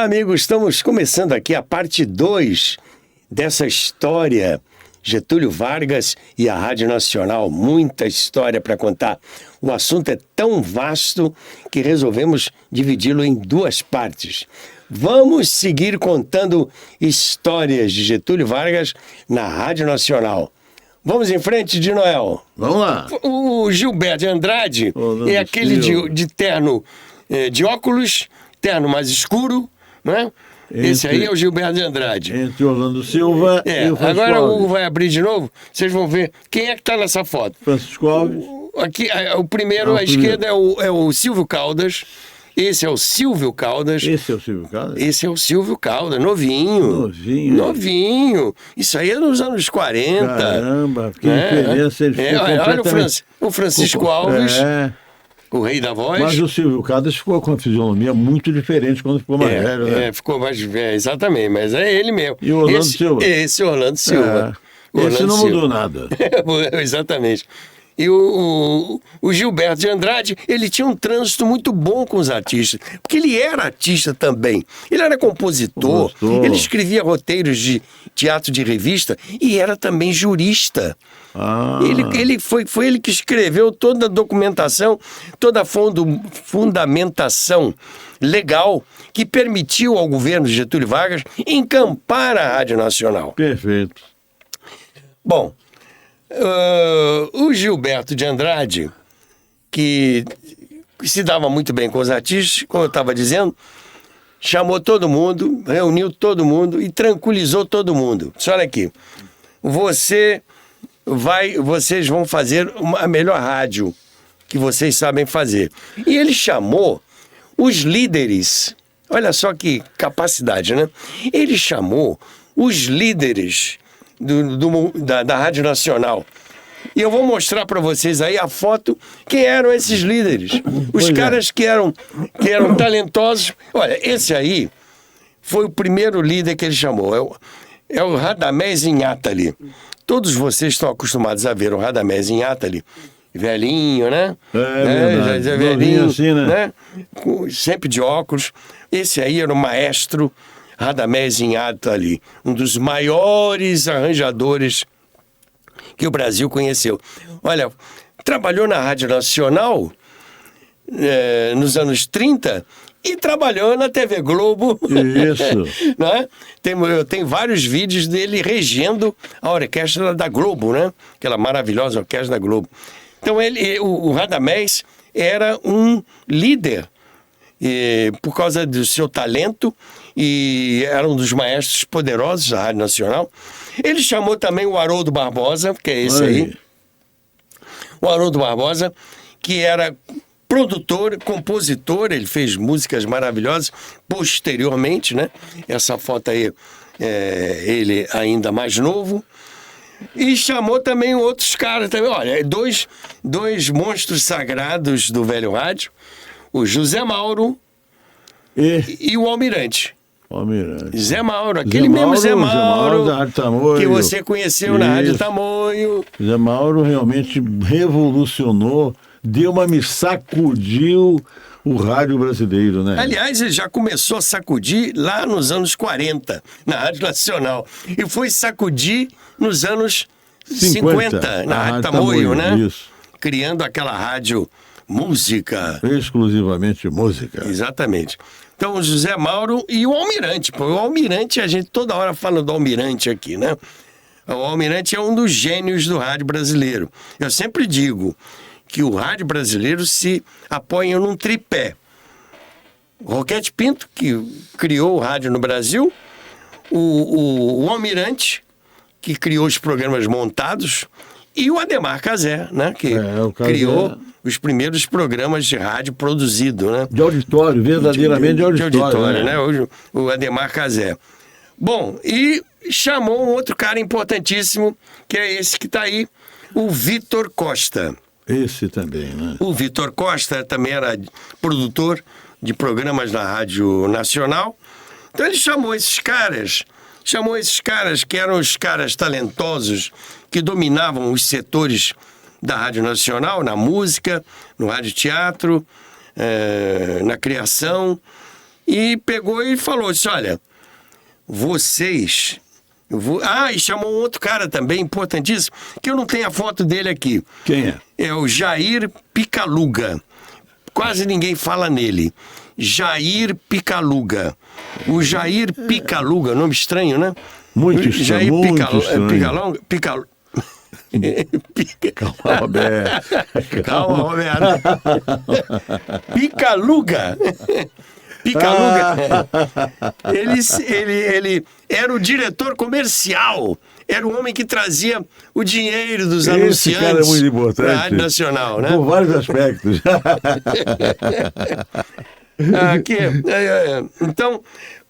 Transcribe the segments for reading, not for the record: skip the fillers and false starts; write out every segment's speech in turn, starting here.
Olá, amigos. Estamos começando aqui a parte 2 dessa história. Getúlio Vargas e a Rádio Nacional. Muita história para contar. O assunto é tão vasto que resolvemos dividi-lo em duas partes. Vamos seguir contando histórias de Getúlio Vargas na Rádio Nacional. Vamos em frente, de Noel. Vamos lá. O Gilberto de Andrade é aquele de terno, de óculos, terno mais escuro, né? Esse aí é o Gilberto de Andrade. Entre Orlando Silva e o Francisco agora Alves. o vai abrir de novo, vocês vão ver quem é que está nessa foto. Francisco Alves. Aqui, o primeiro à esquerda é o Silvio Caldas. Esse é o Silvio Caldas. Esse é o Silvio Caldas? Esse é o Silvio Caldas, novinho. Novinho. Isso aí é nos anos 40. Caramba, que diferença. Ele ficou olha completamente... o Francisco Alves, o rei da voz. Mas o Silvio Caldas ficou com a fisionomia muito diferente quando ficou mais velho, né? Ficou mais velho, exatamente, mas é ele mesmo. E o Orlando Silva? Esse Orlando Silva. Esse não mudou nada. Exatamente. E o Gilberto de Andrade, ele tinha um trânsito muito bom com os artistas, porque ele era artista também. Ele era compositor, ele escrevia roteiros de teatro de revista e era também jurista. Foi ele que escreveu toda a documentação, toda a fundamentação legal que permitiu ao governo de Getúlio Vargas encampar a Rádio Nacional. Perfeito. Bom, o Gilberto de Andrade, que se dava muito bem com os artistas, como eu estava dizendo, chamou todo mundo, reuniu todo mundo e tranquilizou todo mundo. Olha aqui, vocês vão fazer a melhor rádio que vocês sabem fazer. E ele chamou os líderes, olha só que capacidade, né? Ele chamou os líderes da Rádio Nacional. E eu vou mostrar para vocês aí a foto, quem eram esses líderes. Os caras que eram talentosos. Olha, esse aí foi o primeiro líder que ele chamou. É o Radamés Inátali. Todos vocês estão acostumados a ver o Radamés Inátali, velhinho, né? Velhinho assim, né? Sempre de óculos. Esse aí era o maestro Radamés Inátali, um dos maiores arranjadores que o Brasil conheceu. Olha, trabalhou na Rádio Nacional nos anos 30 e trabalhou na TV Globo. Isso. Né? Tem vários vídeos dele regendo a orquestra da Globo, né? Aquela maravilhosa orquestra da Globo. Então o Radamés era um líder por causa do seu talento e era um dos maestros poderosos da Rádio Nacional. Ele chamou também o Haroldo Barbosa, que é esse aí. O Haroldo Barbosa, que era produtor, compositor, ele fez músicas maravilhosas posteriormente, né? Essa foto aí, ele ainda mais novo. E chamou também outros caras também. Olha, dois monstros sagrados do velho rádio, o José Mauro e o Almirante. Zé Mauro, aquele mesmo Zé Mauro da Rádio Tamoio, que você conheceu na Rádio Tamoio. Zé Mauro realmente revolucionou, sacudiu o rádio brasileiro, né? Aliás, ele já começou a sacudir lá nos anos 40, na Rádio Nacional. E foi sacudir nos anos 50 na Rádio Tamoio, né? Isso. Criando aquela rádio música. Exclusivamente música. Exatamente. Então, o José Mauro e o Almirante. Pô, o Almirante, a gente toda hora fala do Almirante aqui, né? O Almirante é um dos gênios do rádio brasileiro. Eu sempre digo que o rádio brasileiro se apoia num tripé. O Roquete Pinto, que criou o rádio no Brasil, o Almirante, que criou os programas montados, e o Adhemar Cazé, né? Que criou os primeiros programas de rádio produzido, né? De auditório, verdadeiramente de auditório, né? O Adhemar Cazé. Bom, e chamou um outro cara importantíssimo, que é esse que está aí, o Vitor Costa. Esse também, né? O Vitor Costa também era produtor de programas da Rádio Nacional. Então ele chamou esses caras que eram os caras talentosos que dominavam os setores da Rádio Nacional, na música, no radioteatro, na criação, e pegou e falou assim, olha, vocês... e chamou um outro cara também, importantíssimo, que eu não tenho a foto dele aqui. Quem é? É o Jair Picaluga. Quase ninguém fala nele. Jair Picaluga. O Jair Picaluga, nome estranho, né? Muito estranho, Jair muito estranho. Calma, Roberto. Calma, Roberto. Picaluga. Picaluga. Ele era o diretor comercial. Era o homem que trazia o dinheiro dos anunciantes. Esse cara é muito importante. Da Rádio Nacional, né? Por vários aspectos. Então,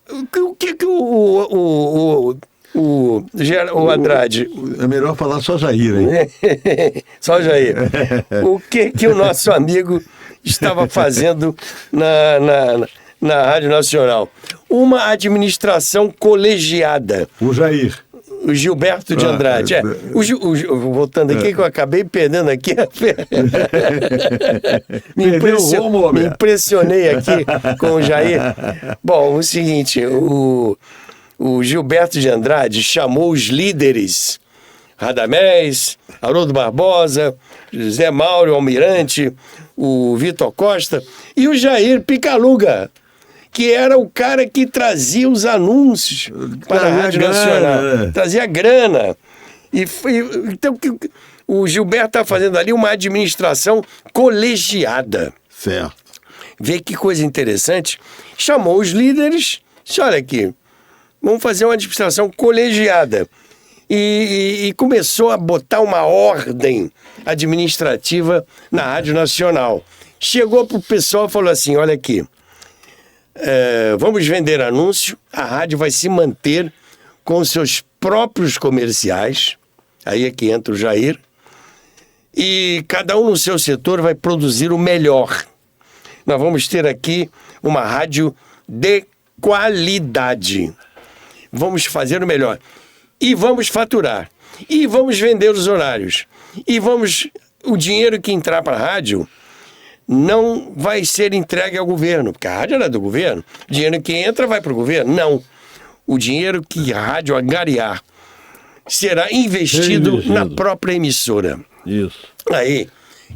o que o Andrade... É melhor falar só Jair, hein? Só Jair. O que o nosso amigo estava fazendo na Rádio Nacional? Uma administração colegiada. O Jair. O Gilberto de Andrade. Voltando aqui, que eu acabei perdendo aqui. Me impressionei aqui com o Jair. Bom, o seguinte, o Gilberto de Andrade chamou os líderes, Radamés, Haroldo Barbosa, José Mauro Almirante, o Vitor Costa e o Jair Picaluga, que era o cara que trazia os anúncios para a Rádio Nacional. Trazia grana. Então, o Gilberto está fazendo ali uma administração colegiada. Certo. Vê que coisa interessante. Chamou os líderes, disse, olha aqui, vamos fazer uma administração colegiada. E começou a botar uma ordem administrativa na Rádio Nacional. Chegou para o pessoal e falou assim, olha aqui, vamos vender anúncio, a rádio vai se manter com seus próprios comerciais, aí é que entra o Jair, e cada um no seu setor vai produzir o melhor. Nós vamos ter aqui uma rádio de qualidade. Vamos fazer o melhor. E vamos faturar. E vamos vender os horários. E o dinheiro que entrar para a rádio não vai ser entregue ao governo, porque a rádio era do governo. O dinheiro que entra vai para o governo? Não. O dinheiro que a rádio angariar será investido na própria emissora. Isso. Aí,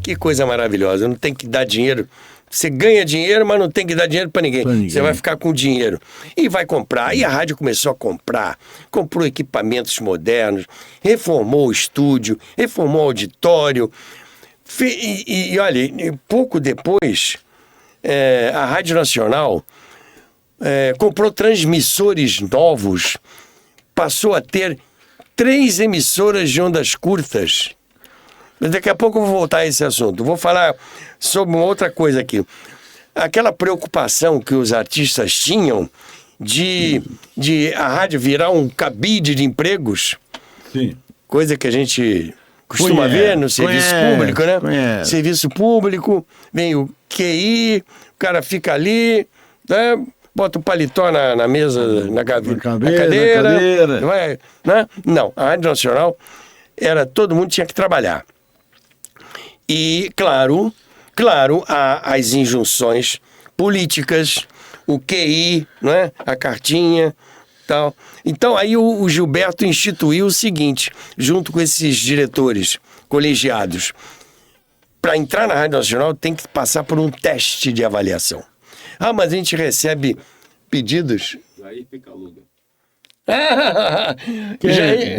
que coisa maravilhosa. Não tem que dar dinheiro. Você ganha dinheiro, mas não tem que dar dinheiro para ninguém. Você vai ficar com dinheiro. E vai comprar. E a rádio começou a comprar. Comprou equipamentos modernos, reformou o estúdio, reformou o auditório. E olha, pouco depois, a Rádio Nacional comprou transmissores novos, passou a ter 3 emissoras de ondas curtas. Mas daqui a pouco eu vou voltar a esse assunto. Vou falar sobre uma outra coisa aqui. Aquela preocupação que os artistas tinham de a rádio virar um cabide de empregos. Sim. Coisa que a gente costuma ver no serviço público, né? Conhece. Serviço público, vem o QI, o cara fica ali, né? Bota o paletó na mesa, na cadeira. Vai, né? Não, a Rádio Nacional todo mundo tinha que trabalhar. E, claro, as injunções políticas, o QI, né? A cartinha, tal. Então, aí o Gilberto instituiu o seguinte, junto com esses diretores colegiados, para entrar na Rádio Nacional tem que passar por um teste de avaliação. Mas a gente recebe pedidos... Jair Picaluga.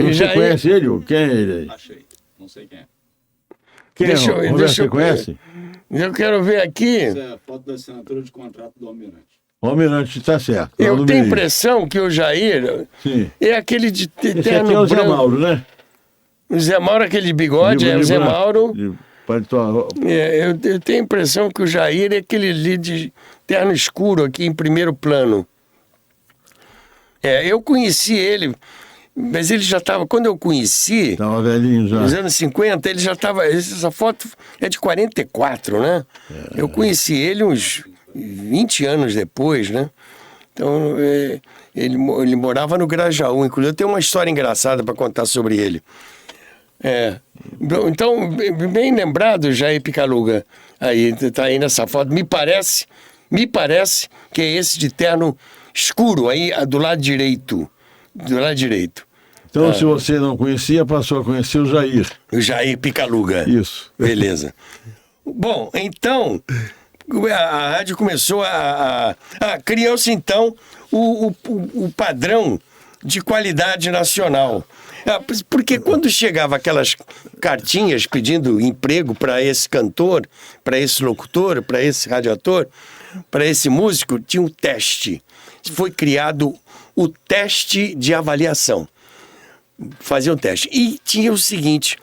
Você conhece ele? Quem é ele? Achei, não sei quem é. Você conhece? Eu quero ver aqui. Essa é a foto da assinatura de contrato do Almirante. O Almirante está certo. Eu tenho a impressão que o Jair é aquele de terno Esse aqui é o Zé Mauro, né? O Zé Mauro, aquele de bigode, é o Zé Mauro. Eu tenho a impressão que o Jair é aquele ali de terno escuro aqui em primeiro plano. Eu conheci ele, mas ele já estava... Quando eu conheci... Estava velhinho já. Nos anos 50, ele já estava... Essa foto é de 44, né? Eu conheci ele uns 20 anos depois, né? Então, ele morava no Grajaú, inclusive. Eu tenho uma história engraçada para contar sobre ele. Então, bem lembrado, Jair Picaluga. Aí, tá aí nessa foto. Me parece Me parece que é esse de terno escuro, aí do lado direito. Do lado direito. Então, se você não conhecia, passou a conhecer o Jair. O Jair Picaluga. Isso. Beleza. Bom, então, a rádio começou criou-se, então, o padrão de qualidade nacional. Porque quando chegava aquelas cartinhas pedindo emprego para esse cantor, para esse locutor, para esse radioator, para esse músico, tinha um teste. Foi criado o teste de avaliação. Fazia um teste. E tinha o seguinte,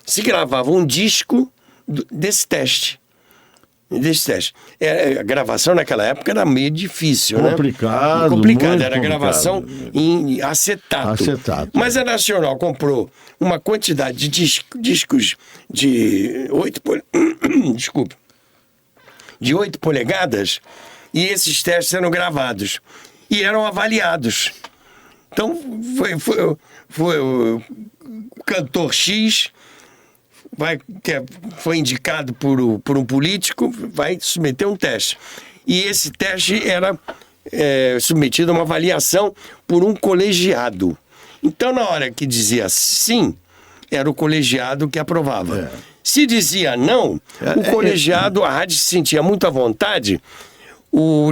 se gravava um disco desse teste. A gravação naquela época era meio difícil, complicado, né? Complicado. Muito era gravação em acetato. Mas a Nacional comprou uma quantidade de discos de 8 de 8 polegadas e esses testes eram gravados e eram avaliados. Então foi o cantor X foi indicado por um político, vai submeter um teste. E esse teste era submetido a uma avaliação por um colegiado. Então, na hora que dizia sim, era o colegiado que aprovava. Se dizia não, o colegiado, a rádio se sentia muito à vontade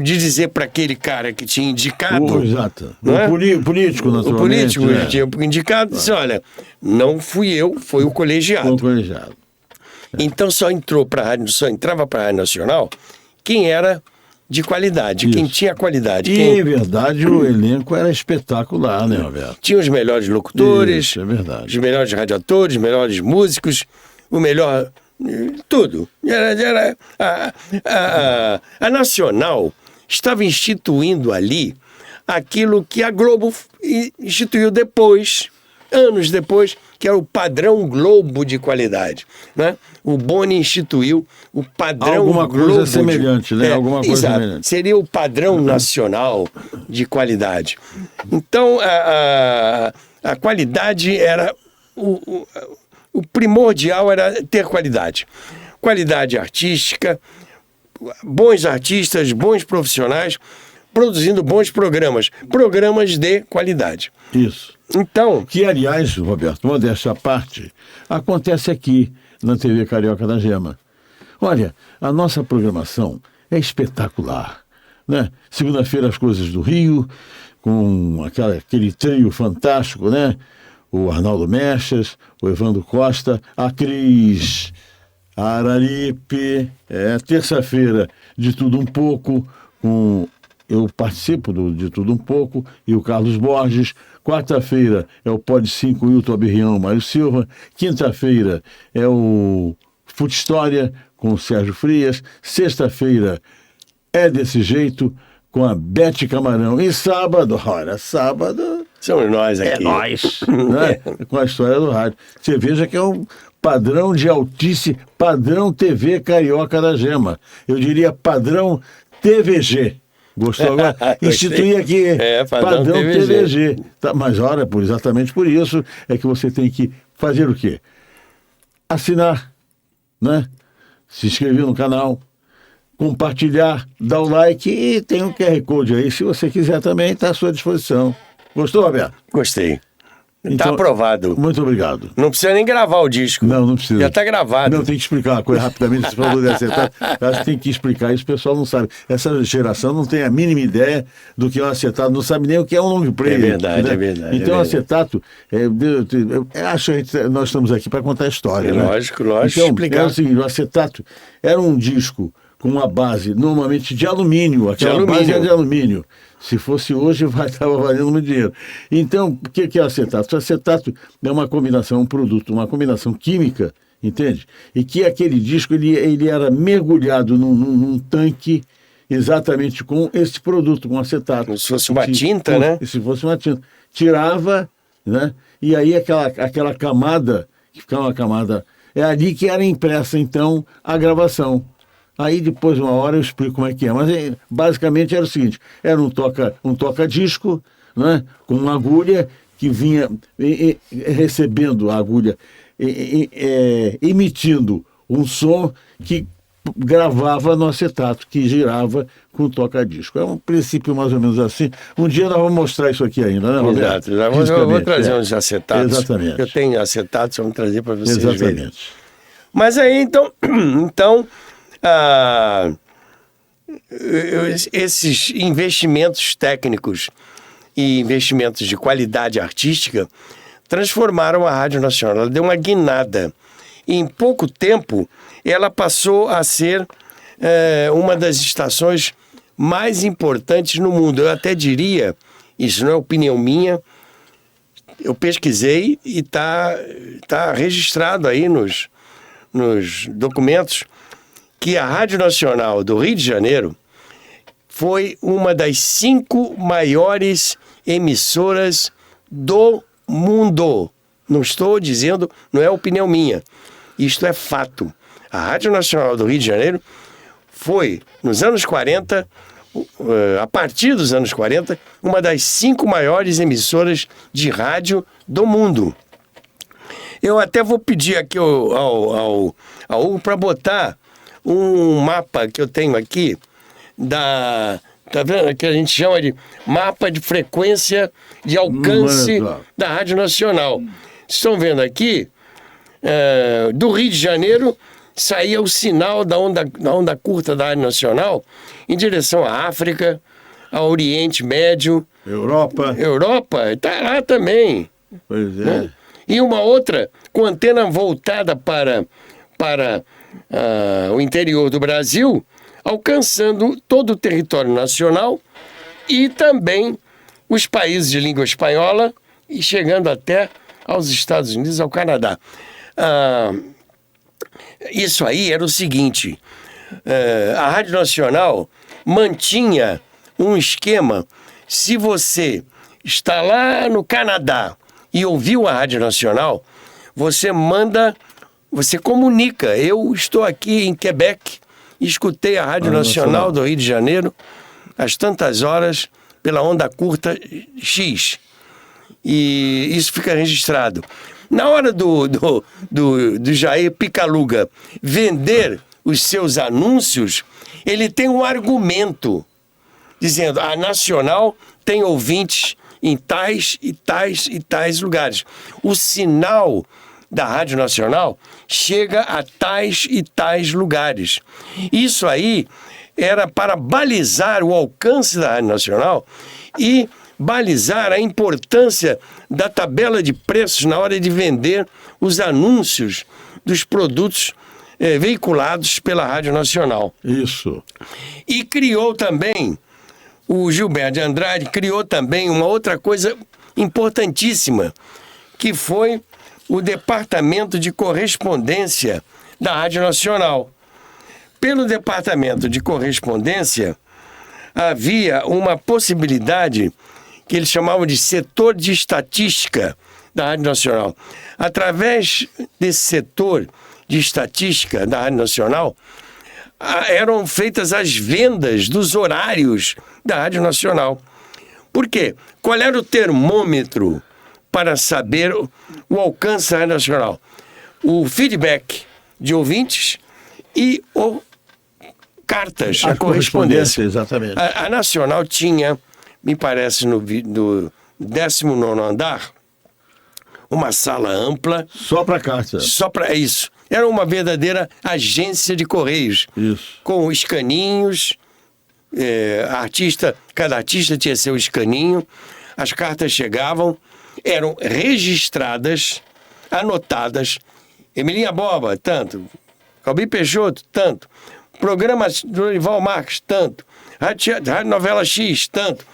de dizer para aquele cara que tinha indicado... Exato. Né? O político, naturalmente. O político que tinha indicado, disse, olha, não fui eu, foi o colegiado. Então só entrava para a Rádio Nacional quem era de qualidade, quem tinha qualidade. E, em verdade, o elenco era espetacular, né, Roberto? Tinha os melhores locutores, isso, é verdade. Os melhores radioatores, os melhores músicos, o melhor... Tudo. A Nacional estava instituindo ali aquilo que a Globo instituiu depois, anos depois, que é o padrão Globo de qualidade. Né? O Boni instituiu o padrão Alguma coisa Globo semelhante, né? Alguma coisa exato. semelhante. Seria o padrão nacional de qualidade. Então, a qualidade era... O primordial era ter qualidade. Qualidade artística, bons artistas, bons profissionais, produzindo bons programas. Programas de qualidade. Isso. Então... Que, aliás, Roberto, modéstia à parte, acontece aqui na TV Carioca da Gema. Olha, a nossa programação é espetacular. Né? Segunda-feira, as coisas do Rio, com aquele trio fantástico, né? O Arnaldo Mechas, o Evandro Costa, a Cris Araripe. Terça-feira, De Tudo Um Pouco, eu participo de Tudo Um Pouco, e o Carlos Borges. Quarta-feira é o Pod 5, Hilton Abirrião, Mário Silva. Quinta-feira é o Fute História, com o Sérgio Frias. Sexta-feira é Desse Jeito, com a Bete Camarão. E sábado, somos nós aqui. É nós, né? Com a história do rádio. Você veja que é um padrão de altíssimo, padrão TV Carioca da Gema. Eu diria padrão TVG. Gostou agora? Instituir aqui padrão TVG. Tá, mas olha, exatamente por isso é que você tem que fazer o quê? Assinar, né? Se inscrever no canal, compartilhar, dar o like, e tem um QR Code aí, se você quiser também, está à sua disposição. Gostou, Roberto? Gostei. Está Então, aprovado. Muito obrigado. Não precisa nem gravar o disco. Não precisa. Já está gravado. Não, tem que explicar uma coisa rapidamente. Você falou de acetato. Acho que tem que explicar isso, o pessoal não sabe. Essa geração não tem a mínima ideia do que é um acetato, não sabe nem o que é um long play. É verdade, né? é verdade. Então, é acetato, acho que nós estamos aqui para contar a história. Né? Lógico, Então, explicar. É o seguinte, o acetato era um disco com uma base normalmente de alumínio. Aquela base é de alumínio. Se fosse hoje, estava valendo muito dinheiro. Então, o que é acetato? O acetato é uma combinação, um produto, uma combinação química, entende? E que aquele disco ele era mergulhado num tanque exatamente com esse produto, com acetato. Como se fosse uma tinta, né? Se fosse uma tinta. Tirava, né? E aí aquela camada, que ficava uma camada, é ali que era impressa, então, a gravação. Aí depois, uma hora, eu explico como é que é. Mas basicamente era o seguinte, era um toca-disco, né, com uma agulha que vinha recebendo a agulha, emitindo um som que gravava no acetato, que girava com o toca-disco. É um princípio mais ou menos assim. Um dia nós vamos mostrar isso aqui ainda, né, Roberto? Exato. Eu vou trazer uns acetatos. Exatamente. Eu tenho acetatos, vamos trazer para vocês verem. Exatamente. Mas aí, então esses investimentos técnicos e investimentos de qualidade artística transformaram a Rádio Nacional. Ela deu uma guinada. E em pouco tempo, ela passou a ser uma das estações mais importantes no mundo. Eu até diria, isso não é opinião minha, eu pesquisei e está registrado aí nos documentos que a Rádio Nacional do Rio de Janeiro foi uma das 5 maiores emissoras do mundo. Não estou dizendo, não é opinião minha. Isto é fato. A Rádio Nacional do Rio de Janeiro foi, nos anos 40, a partir dos anos 40, uma das 5 maiores emissoras de rádio do mundo. Eu até vou pedir aqui ao Hugo para botar um mapa que eu tenho aqui tá vendo? Que a gente chama de mapa de frequência de alcance da Rádio Nacional. Estão vendo aqui? Do Rio de Janeiro saía o sinal da onda curta da Rádio Nacional em direção à África, ao Oriente Médio. Europa, está lá também. Pois é. Né? E uma outra com antena voltada para o interior do Brasil, alcançando todo o território nacional e também os países de língua espanhola e chegando até aos Estados Unidos, ao Canadá. Isso aí era o seguinte, a Rádio Nacional mantinha um esquema, se você está lá no Canadá e ouviu a Rádio Nacional, você comunica, eu estou aqui em Quebec, escutei a Rádio Nacional do Rio de Janeiro, às tantas horas, pela onda curta X. E isso fica registrado. Na hora do Jair Picaluga vender os seus anúncios, ele tem um argumento, dizendo, a Nacional tem ouvintes em tais e tais e tais lugares. O sinal da Rádio Nacional chega a tais e tais lugares. Isso aí era para balizar o alcance da Rádio Nacional e balizar a importância da tabela de preços na hora de vender os anúncios dos produtos veiculados pela Rádio Nacional. Isso. E criou também, o Gilberto de Andrade criou também uma outra coisa importantíssima, que foi o Departamento de Correspondência da Rádio Nacional. Pelo Departamento de Correspondência, havia uma possibilidade que eles chamavam de setor de estatística da Rádio Nacional. Através desse setor de estatística da Rádio Nacional, eram feitas as vendas dos horários da Rádio Nacional. Por quê? Qual era o termômetro para saber o alcance da Rádio Nacional? O feedback de ouvintes e cartas, a correspondência. Exatamente. A Nacional tinha, me parece, no 19º andar, uma sala ampla. Só para carta. Só para isso. Era uma verdadeira agência de correios. Isso. Com escaninhos, cada artista tinha seu escaninho, as cartas chegavam, eram registradas, anotadas. Emilinha Boba, tanto. Calbi Peixoto, tanto. Programa do Dorival Marques, tanto. Rádio Novela X, tanto.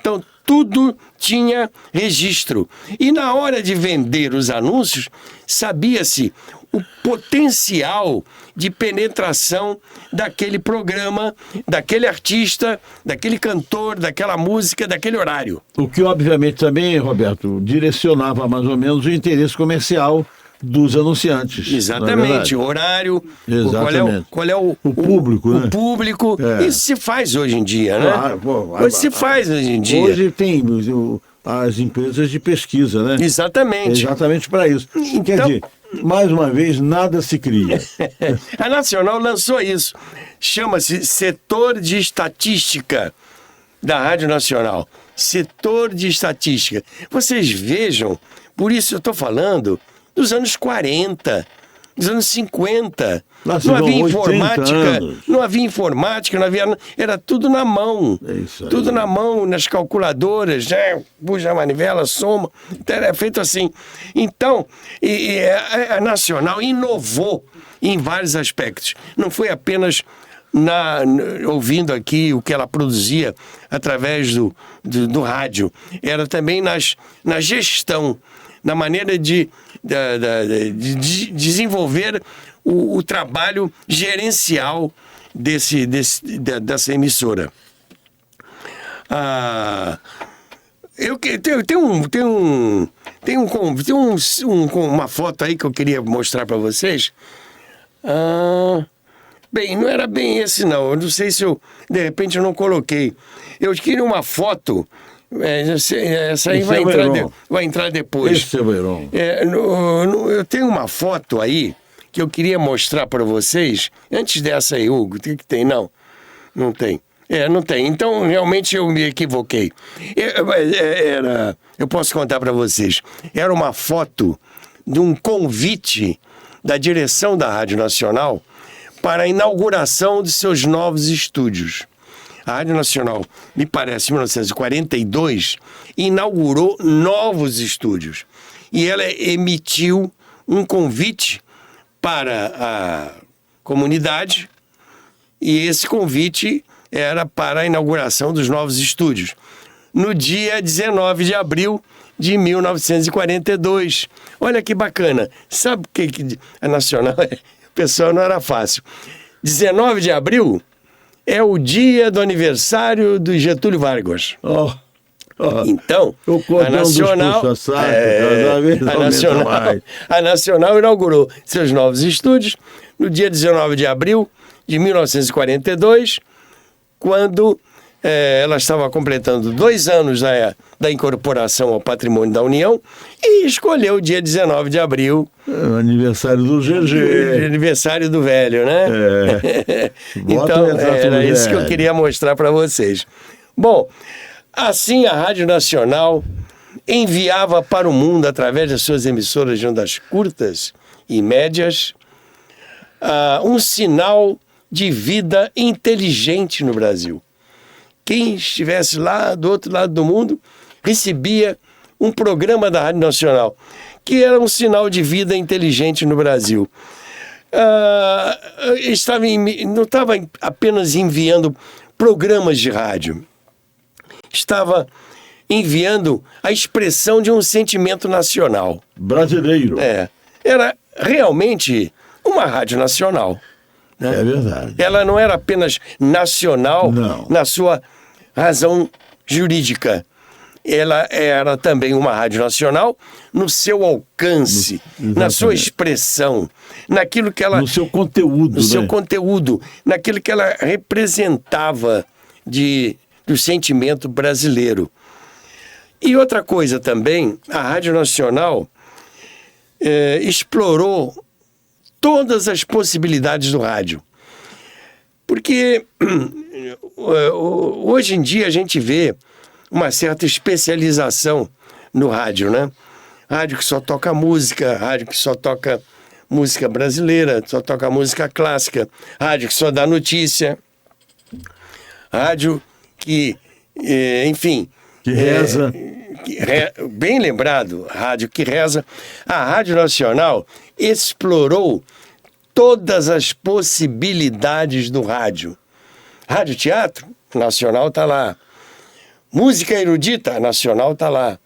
Então, tudo tinha registro. E na hora de vender os anúncios, sabia-se o potencial de penetração daquele programa, daquele artista, daquele cantor, daquela música, daquele horário. O que, obviamente, também, Roberto, direcionava mais ou menos o interesse comercial dos anunciantes. Exatamente, o horário, exatamente. Qual é o público, né? O público. Isso se faz hoje em dia, né? Claro, hoje se faz hoje em dia. Hoje tem as empresas de pesquisa, né? Exatamente. Exatamente para isso. Então, Quer dizer, mais uma vez, nada se cria. A Nacional lançou isso. Chama-se Setor de Estatística da Rádio Nacional. Setor de Estatística. Vocês vejam, por isso eu estou falando dos anos 40, dos anos 50. Nossa, não havia 80 informática, anos. não havia informática, não havia, era tudo na mão. É isso aí. Tudo na mão, nas calculadoras, né? Puxa a manivela, soma. Então, era feito assim. Então, a Nacional inovou em vários aspectos. Não foi apenas ouvindo aqui o que ela produzia através do rádio. Era também na gestão, na maneira de desenvolver o trabalho gerencial dessa emissora. Tem uma foto aí que eu queria mostrar para vocês. Bem, não era bem esse não. Eu não sei se de repente eu não coloquei. Eu queria uma foto. Essa aí vai entrar depois. Esse é o Heron. Eu tenho uma foto aí que eu queria mostrar para vocês. Antes dessa aí, Hugo, o que tem? Não tem. Não tem. Então, realmente, eu me equivoquei. Eu posso contar para vocês. Era uma foto de um convite da direção da Rádio Nacional para a inauguração de seus novos estúdios. A Rádio Nacional, me parece, em 1942, inaugurou novos estúdios. E ela emitiu um convite para a comunidade, e esse convite era para a inauguração dos novos estúdios, no dia 19 de abril de 1942. Olha que bacana. Sabe o que a Nacional... O pessoal não era fácil. 19 de abril é o dia do aniversário do Getúlio Vargas. Então, a Nacional inaugurou seus novos estúdios no dia 19 de abril de 1942, quando ela estava completando 2 anos da incorporação ao patrimônio da União e escolheu o dia 19 de abril. O aniversário do GG. Aniversário do velho, né? Então, era isso que eu queria mostrar para vocês. Bom, assim a Rádio Nacional enviava para o mundo, através das suas emissoras de ondas curtas e médias, um sinal de vida inteligente no Brasil. Quem estivesse lá do outro lado do mundo recebia um programa da Rádio Nacional, que era um sinal de vida inteligente no Brasil. Não estava apenas enviando programas de rádio, estava enviando a expressão de um sentimento nacional. Brasileiro. Era realmente uma rádio nacional. Né? É verdade. Ela não era apenas nacional na sua razão jurídica. Ela era também uma rádio nacional no seu alcance, na sua expressão, naquilo que ela... No seu conteúdo, seu conteúdo, naquilo que ela representava do sentimento brasileiro. E outra coisa também, a Rádio Nacional explorou todas as possibilidades do rádio. Porque hoje em dia a gente vê uma certa especialização no rádio, né? Rádio que só toca música, rádio que só toca música brasileira, só toca música clássica, rádio que só dá notícia, rádio que, enfim... Que reza. Bem lembrado, rádio que reza. A Rádio Nacional explorou todas as possibilidades do rádio. Rádio teatro, Nacional está lá. Música erudita, Nacional está lá.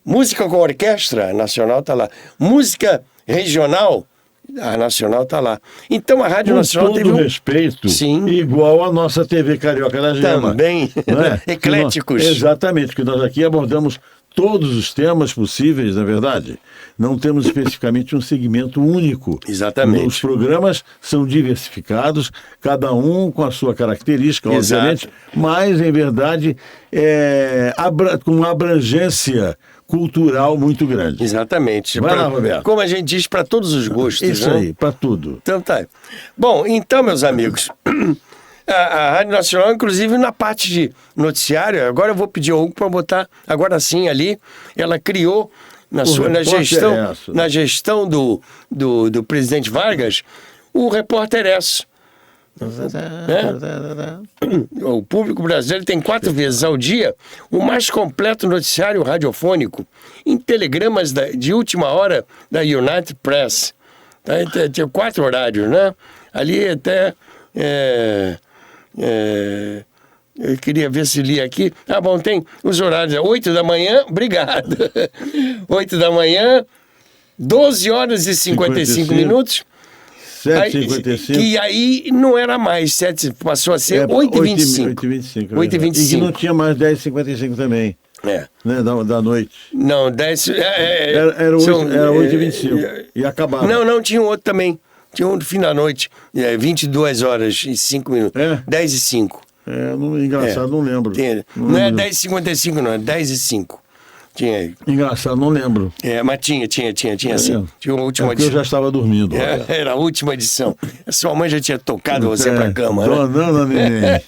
Música com orquestra, Nacional está lá. Música regional, a Nacional está lá. Então a Rádio Nacional teve respeito, igual a nossa TV Carioca da Gema. Também, né? Ecléticos. Exatamente, porque nós aqui abordamos todos os temas possíveis, na verdade. Não temos especificamente um segmento único. Exatamente. Os programas são diversificados, cada um com a sua característica, obviamente, mas, em verdade, com uma abrangência cultural muito grande. Exatamente. Vai lá, Roberto. Como a gente diz, para todos os gostos. Isso né? aí, para tudo. Então tá. Bom, então, meus amigos, a Rádio Nacional, inclusive na parte de noticiário, agora eu vou pedir ao Hugo para botar, agora sim ali, ela criou na gestão do presidente Vargas, o Repórter S. O público brasileiro tem 4 vezes ao dia o mais completo noticiário radiofônico em telegramas de última hora da United Press. Tá? Tem 4 horários, né? Ali até... eu queria ver se li aqui. Ah, bom, tem os horários. 8 da manhã, obrigado. 8 da manhã, 12 horas e 55 minutos. 7h55. E aí não era mais 7, passou a ser 8h25. 8h25. 8h25. E que não tinha mais 10h55 também. Né, da noite. Não, 10... Era 8h25. E acabava. Não, tinha um outro também. Tinha um no fim da noite. 22 horas e 5 minutos. 10h05. Engraçado, não lembro. Não é 10h55, não, é 10h05. Tinha aí. Engraçado, não lembro. Mas tinha assim. Tinha uma última edição. Eu já estava dormindo. Era a última edição. A sua mãe já tinha tocado você pra cama, né? Não, neném.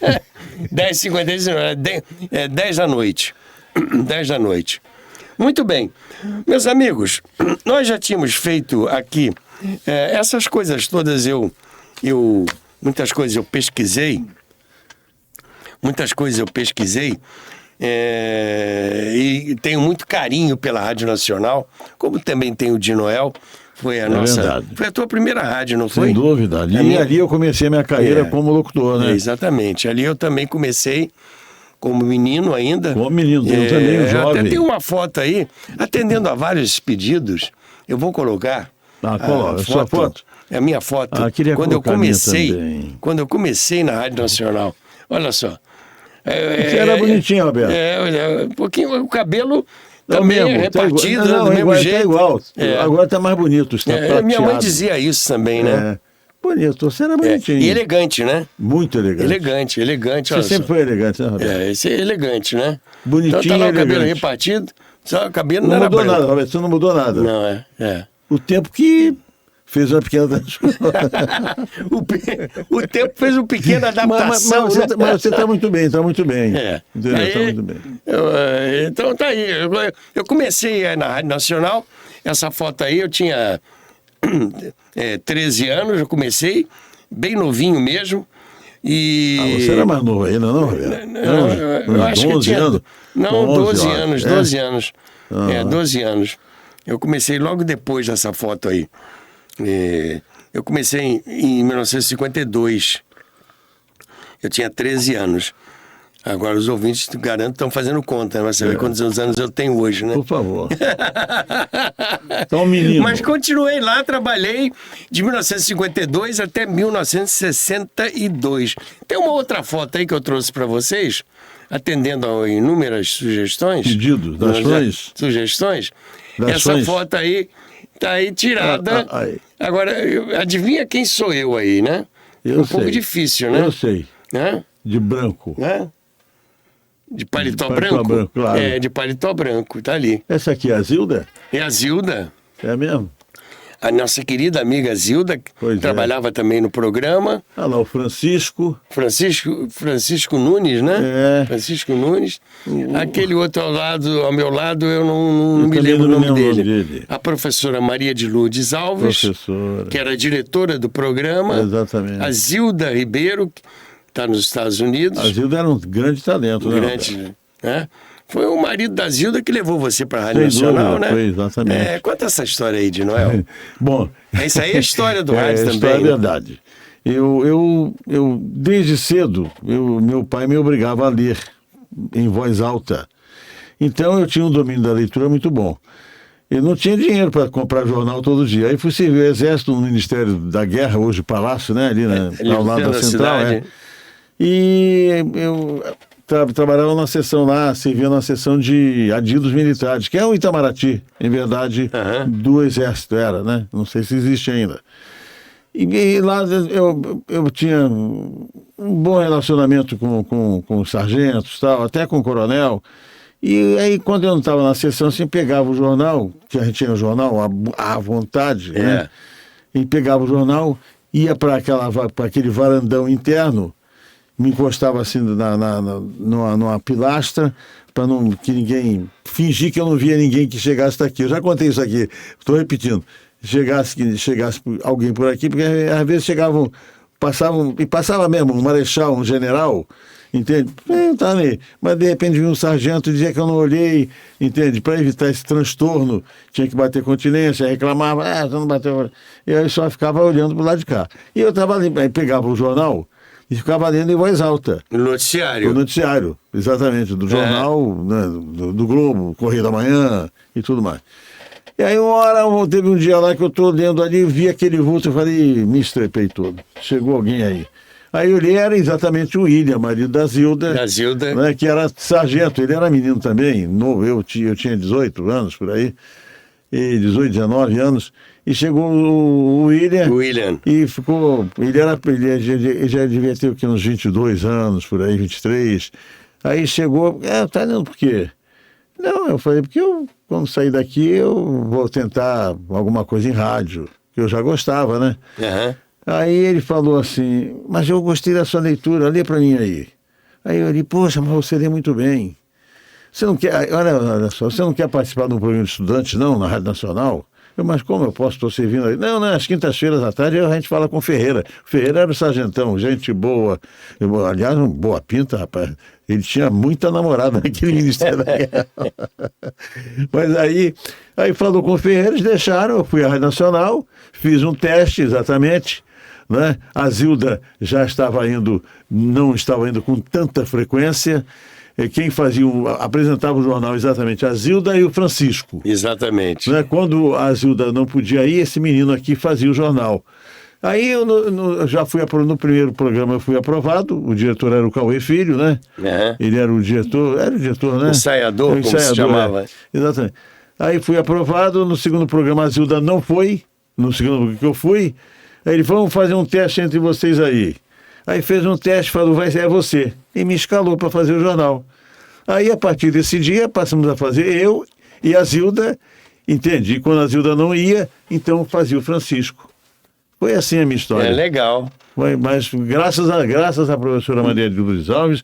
10h55, 10 da noite. 10 da noite. Muito bem. Meus amigos, nós já tínhamos feito aqui essas coisas todas, muitas coisas eu pesquisei. E tenho muito carinho pela Rádio Nacional, como também tenho o de Noel. Foi a verdade. Foi a tua primeira rádio, não foi? Sem dúvida. Ali eu comecei a minha carreira como locutor, né? Exatamente. Ali eu também comecei como menino ainda. Como menino, eu também, jovem. Até tem uma foto aí, atendendo a vários pedidos. Eu vou colocar. Coloca. A sua foto? É a minha foto. Quando eu comecei na Rádio Nacional. Olha só. Você era bonitinho, Roberto. Um pouquinho, o cabelo também repartido, do mesmo jeito. Tá igual. Agora tá mais bonito, está prateado. Minha mãe dizia isso também, né? Bonito, você era bonitinho. E elegante, né? Muito elegante. Elegante. Você sempre foi elegante, né, Roberto? Esse é elegante, né? Bonitinho então, tá lá e o cabelo elegante. repartido, só o cabelo não era mudou branco. nada, Roberto, você não mudou nada. Não, O tempo que fez uma pequena transformação. O tempo fez uma pequena adaptação. Mas você está muito bem, está muito bem. Está muito bem. Então tá aí. Eu comecei na Rádio Nacional, essa foto aí, eu tinha 13 anos, eu comecei, bem novinho mesmo. Você era mais novo ainda, não, Roberto? Eu acho que eu tinha... anos? Não, 12 anos. 12 anos. Eu comecei logo depois dessa foto aí. Eu comecei em 1952. Eu tinha 13 anos. Agora os ouvintes, garanto, estão fazendo conta, né? Você vê quantos anos eu tenho hoje, né? Por favor. Então, menino. Mas continuei lá, trabalhei de 1952 até 1962. Tem uma outra foto aí que eu trouxe para vocês, atendendo a inúmeras sugestões. Pedidos, dações. Sugestões. Essa foto aí tá aí tirada. Agora, adivinha quem sou eu aí, né? Eu sei. Pouco difícil, né? Eu sei. De branco. De paletó branco? Claro. De paletó branco, tá ali. Essa aqui é a Zilda? É a Zilda. É mesmo? A nossa querida amiga Zilda, que trabalhava também no programa. Lá, o Francisco Nunes, né? Francisco Nunes. Aquele outro ao meu lado, eu não me lembro o nome dele. A professora Maria de Lourdes Alves, que era diretora do programa. Exatamente. A Zilda Ribeiro, que está nos Estados Unidos. A Zilda era um grande talento, né? Foi o marido da Zilda que levou você para a Rádio Nacional, né? Foi, exatamente. Conta essa história aí de Noel. Bom... Isso aí é a história do rádio também. Isso é verdade. Eu desde cedo, meu pai me obrigava a ler em voz alta. Então eu tinha um domínio da leitura muito bom. Eu não tinha dinheiro para comprar jornal todo dia. Aí fui servir o Exército no Ministério da Guerra, hoje Palácio, né? Ali ao lado da Central. E eu... trabalhava na seção lá, servia na seção de adidos militares, que é o Itamaraty, em verdade, do Exército era, né? Não sei se existe ainda. E lá eu tinha um bom relacionamento com os sargentos, tal, até com o coronel, E aí, quando eu não estava na sessão, assim, pegava o jornal, que a gente tinha o jornal à vontade, né? E pegava o jornal, ia para aquele varandão interno, me encostava assim numa pilastra, para não que ninguém fingir que eu não via ninguém que chegasse daqui. Eu já contei isso aqui, estou repetindo. Chegasse alguém por aqui, porque às vezes passava mesmo um marechal, um general, entende? Tá ali. Mas de repente vinha um sargento, dizia que eu não olhei, entende? Para evitar esse transtorno, tinha que bater continência, reclamava, você não bateu. E aí eu só ficava olhando para o lado de cá. E eu estava ali, aí pegava o jornal e ficava lendo em voz alta. No noticiário. O noticiário, exatamente, do jornal, né, do Globo, Correio da Manhã e tudo mais. E aí uma hora, teve um dia lá que eu estou lendo ali, vi aquele vulto, eu falei, me estrepei todo. Chegou alguém aí. Aí eu olhei, era exatamente o William, marido da Zilda. Da Zilda. Né, que era sargento, ele era menino também, novo, eu tinha 18 anos por aí, e 18, 19 anos. E chegou o William. E ficou. Ele já devia ter uns 22 anos, por aí, 23. Aí chegou. Tá lendo por quê? Não, eu falei, porque quando sair daqui, eu vou tentar alguma coisa em rádio, que eu já gostava, né? Uhum. Aí ele falou assim, mas eu gostei da sua leitura, lê pra mim aí. Aí eu li, poxa, mas você lê muito bem. Você não quer, olha só, você não quer participar de um programa de estudantes, não, na Rádio Nacional? Mas como eu posso? Estou servindo aí. Não, às quintas-feiras à tarde a gente fala com o Ferreira. O Ferreira era o sargentão, gente boa. Aliás, boa pinta, rapaz. Ele tinha muita namorada naquele Ministério da Guerra. Mas aí falou com o Ferreira, eles deixaram, eu fui à Rádio Nacional, fiz um teste exatamente, né? A Zilda já não estava indo com tanta frequência. Quem apresentava o jornal exatamente a Zilda e o Francisco. Exatamente. Né? Quando a Zilda não podia ir, esse menino aqui fazia o jornal. Aí eu já fui no primeiro programa, eu fui aprovado, o diretor era o Cauê Filho, né? Uhum. Ele era o diretor, né? Ensaiador, como se chamava. Exatamente. Aí fui aprovado, no segundo programa a Zilda não foi, no segundo que eu fui, aí ele falou, vamos fazer um teste entre vocês aí. Aí fez um teste, falou, é você. E me escalou para fazer o jornal. Aí, a partir desse dia, passamos a fazer eu e a Zilda, entende? E quando a Zilda não ia, então fazia o Francisco. Foi assim a minha história. É legal. Mas graças à professora Maria de Lourdes Alves,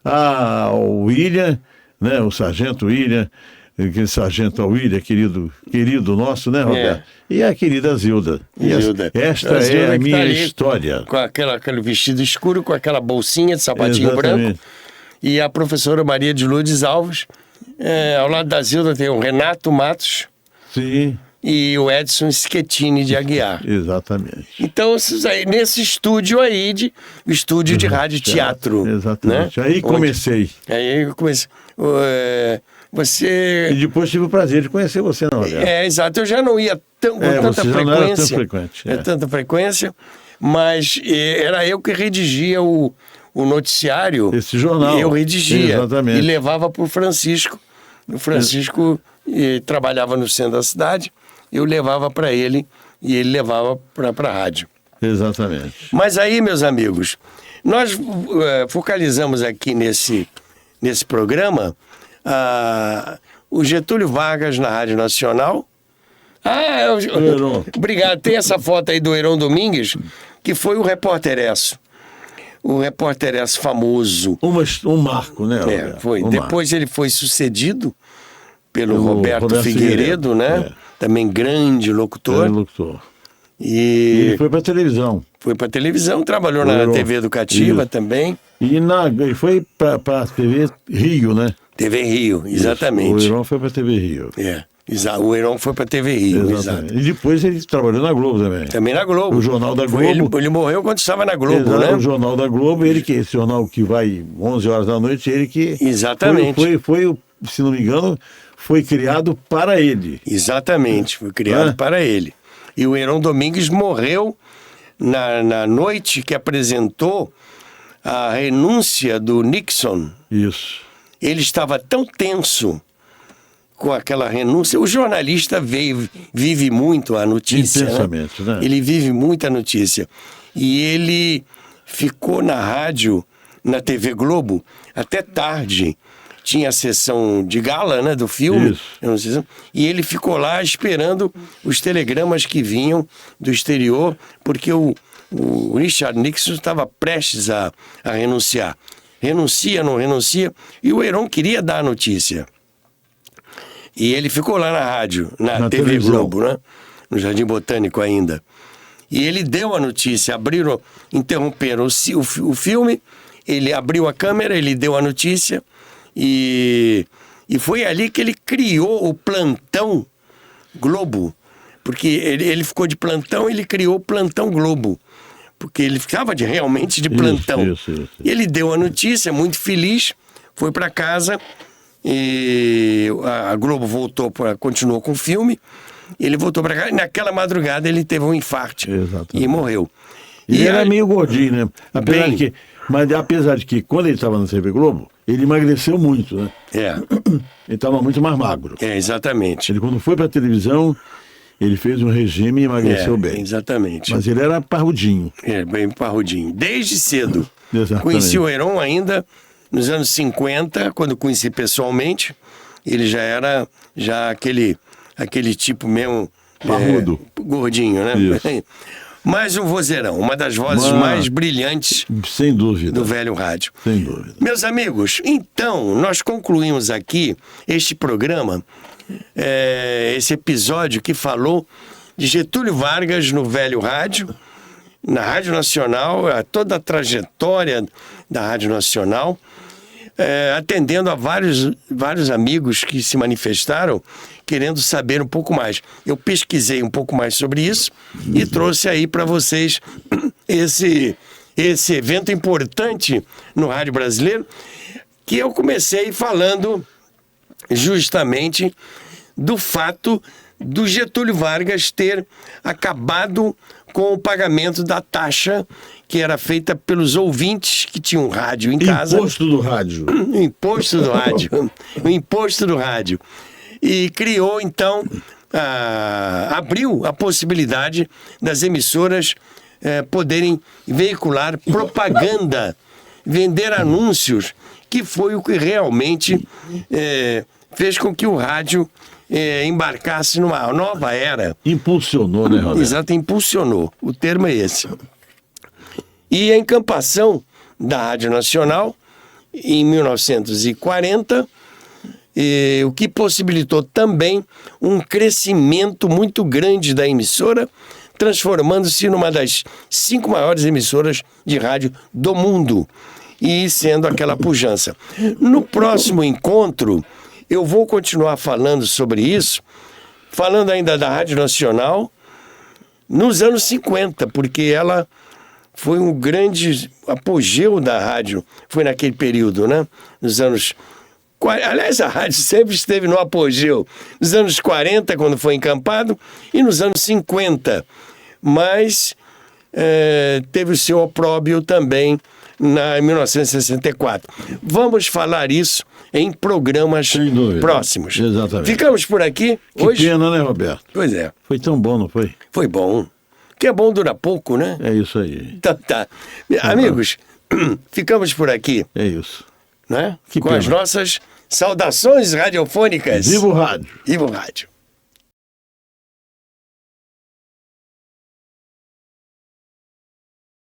ao William, né, o sargento William, aquele sargento William, querido nosso, né, Roberto? E a querida Zilda. Esta é a minha história. Com aquele vestido escuro, com aquela bolsinha de sapatinho branco. E a professora Maria de Lourdes Alves. Ao lado da Zilda tem o Renato Matos. Sim. E o Edson Schettini de Aguiar. Exatamente. Então, nesse estúdio aí, o estúdio de rádio teatro. Exatamente. Né? Aí comecei. Aí eu comecei. Você... E depois tive o prazer de conhecer você, não, Roberto? Exato. Eu já não ia com tanta frequência. Não era tão frequente. Tanta frequência, mas era eu que redigia o noticiário. Esse jornal. Eu redigia. Exatamente. E levava para o Francisco. O Francisco trabalhava no centro da cidade. Eu levava para ele e ele levava para a rádio. Exatamente. Mas aí, meus amigos, nós focalizamos aqui nesse programa o Getúlio Vargas na Rádio Nacional. Obrigado. Tem essa foto aí do Heron Domingues, que foi o Repórter Esso. O Repórter Esso famoso. Um marco, né? Foi. Depois ele foi sucedido pelo Roberto Figueiredo, né? Também grande locutor. E ele foi para televisão. Foi para televisão, trabalhou na TV Educativa também. E foi para a TV Rio, né? TV Rio, exatamente. Isso. O Heron foi para a TV Rio. O Heron foi para a TV Rio, exato. E depois ele trabalhou na Globo também. Também na Globo. O Jornal da Globo. Ele morreu quando estava na Globo, né? O Jornal da Globo, esse jornal que vai 11 horas da noite, ele que... Exatamente. Foi, se não me engano, foi criado para ele. Exatamente, foi criado para ele. E o Heron Domingues morreu na noite que apresentou a renúncia do Nixon. Isso. Ele estava tão tenso com aquela renúncia. O jornalista vive muito a notícia. Intensamente, né? Ele vive muito a notícia. E ele ficou na rádio, na TV Globo, até tarde, tinha a sessão de gala, né, do filme. Isso. Eu não sei se- E ele ficou lá esperando os telegramas que vinham do exterior, porque o Richard Nixon estava prestes a renunciar. Renuncia, não renuncia, e o Heron queria dar a notícia. E ele ficou lá na rádio, na TV televisão. Globo, né? No Jardim Botânico ainda. E ele deu a notícia, interromperam o filme, ele abriu a câmera, ele deu a notícia, e foi ali que ele criou o Plantão Globo. Porque ele ficou de plantão, ele criou o Plantão Globo. Porque ele ficava realmente de plantão. Isso. E ele deu a notícia, muito feliz, foi para casa, e a Globo continuou com o filme, ele voltou para casa, e naquela madrugada ele teve um infarto. Exatamente. E morreu. Ele era aí- meio gordinho, né? Bem. Mas apesar de que, quando ele estava na TV Globo, ele emagreceu muito, né? Ele estava muito mais magro. Exatamente. Ele, quando foi para a televisão, ele fez um regime e emagreceu bem. Exatamente. Mas ele era parrudinho. Bem parrudinho. Desde cedo. Exatamente. Conheci o Heron ainda nos anos 50, quando conheci pessoalmente. Ele já era aquele tipo mesmo... Parrudo. Gordinho, né? Isso. Mas o vozeirão, uma das vozes Mas- mais brilhantes Sem dúvida. do velho rádio. Sem dúvida. Meus amigos, então, nós concluímos aqui este programa, esse episódio que falou de Getúlio Vargas no velho rádio, na Rádio Nacional, toda a trajetória da Rádio Nacional, atendendo a vários amigos que se manifestaram querendo saber um pouco mais. Eu pesquisei um pouco mais sobre isso e trouxe aí para vocês esse evento importante no rádio brasileiro, que eu comecei falando justamente do fato do Getúlio Vargas ter acabado com o pagamento da taxa que era feita pelos ouvintes que tinham rádio em casa. Imposto do rádio. O imposto do rádio. O imposto do rádio. E criou, então, abriu a possibilidade das emissoras poderem veicular propaganda, vender anúncios, que foi o que realmente fez com que o rádio embarcasse numa nova era. Impulsionou, né, Roberto? Exato, impulsionou. O termo é esse. E a encampação da Rádio Nacional, em 1940, o que possibilitou também um crescimento muito grande da emissora, transformando-se numa das 5 maiores emissoras de rádio do mundo, e sendo aquela pujança. No próximo encontro, eu vou continuar falando sobre isso, falando ainda da Rádio Nacional, nos anos 50, porque ela foi um grande apogeu da rádio, foi naquele período, né? Nos anos... Aliás, a rádio sempre esteve no apogeu. Nos anos 40, quando foi encampado, e nos anos 50. Mas teve o seu opróbrio também em 1964. Vamos falar isso em programas Sem dúvida. próximos. Exatamente. Ficamos por aqui Que hoje? pena, né, Roberto? Pois é. Foi tão bom, não foi? Foi bom. O que é bom dura pouco, né? É isso aí. Tá. Amigos, ficamos por aqui, É isso. né? Que Com pena. as nossas saudações radiofônicas. Viva o rádio! Viva o rádio.